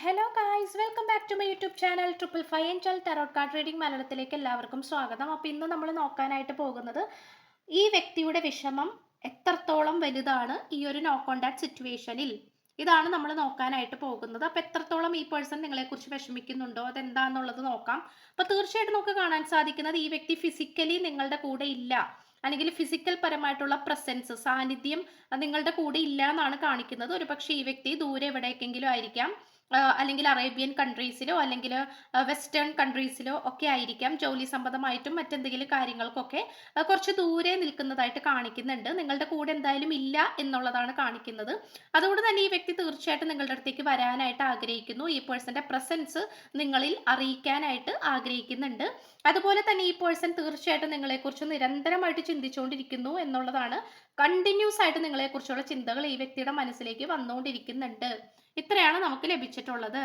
Hello guys, welcome back to my YouTube channel triple five angel tarot card reading മലയാളത്തിലേക്ക് എല്ലാവർക്കും സ്വാഗതം. അപ്പോൾ ഇന്ന് നമ്മൾ നോക്കാനായിട്ട് പോകുന്നത് ഈ വ്യക്തിയുടെ വിഷമം എത്രത്തോളം വലുതാണ് ഈ ഒരു നോ കോണ്ടാക്ട് സിറ്റുവേഷനിൽ. ഇതാണ് നമ്മൾ നോക്കാനായിട്ട് പോകുന്നത്. അപ്പോൾ എത്രത്തോളം ഈ പേഴ്സൺ നിങ്ങളെക്കുറിച്ച് വിഷമിക്കുന്നുണ്ടോ അതെന്താണെന്നുള്ളത് നോക്കാം. അപ്പോൾ തീർച്ചയായിട്ടും നമുക്ക് കാണാൻ സാധിക്കുന്നത് ഈ വ്യക്തി ഫിസിക്കലി നിങ്ങളുടെ കൂടെ ഇല്ല, അല്ലെങ്കിൽ ഫിസിക്കൽ പരമായിട്ടുള്ള പ്രസൻസ് സാന്നിധ്യം നിങ്ങളുടെ കൂടെ ഇല്ല എന്നാണ് കാണിക്കുന്നത്. ഒരു പക്ഷേ ഈ വ്യക്തി ദൂരെ എവിടേക്കെങ്കിലും ആയിരിക്കാം, അല്ലെങ്കിൽ അറേബ്യൻ കൺട്രീസിലോ അല്ലെങ്കിൽ വെസ്റ്റേൺ കൺട്രീസിലോ ഒക്കെ ആയിരിക്കാം. ജോലി സംബന്ധമായിട്ടും മറ്റെന്തെങ്കിലും കാര്യങ്ങൾക്കൊക്കെ കുറച്ച് ദൂരെ നിൽക്കുന്നതായിട്ട് കാണിക്കുന്നുണ്ട്. നിങ്ങളുടെ കൂടെ എന്തായാലും ഇല്ല എന്നുള്ളതാണ് കാണിക്കുന്നത്. അതുകൊണ്ട് തന്നെ ഈ വ്യക്തി തീർച്ചയായിട്ടും നിങ്ങളുടെ അടുത്തേക്ക് വരാനായിട്ട് ആഗ്രഹിക്കുന്നു. ഈ പേഴ്സന്റെ പ്രസൻസ് നിങ്ങളിൽ അറിയിക്കാനായിട്ട് ആഗ്രഹിക്കുന്നുണ്ട്. അതുപോലെ തന്നെ ഈ പേഴ്സൺ തീർച്ചയായിട്ടും നിങ്ങളെക്കുറിച്ച് നിരന്തരമായിട്ട് ചിന്തിച്ചുകൊണ്ടിരിക്കുന്നു എന്നുള്ളതാണ്. കണ്ടിന്യൂസ് ആയിട്ട് നിങ്ങളെക്കുറിച്ചുള്ള ചിന്തകൾ ഈ വ്യക്തിയുടെ മനസ്സിലേക്ക് വന്നുകൊണ്ടിരിക്കുന്നുണ്ട്. ഇത്രയാണ് നമുക്ക് ലഭിച്ചിട്ടുള്ളത്.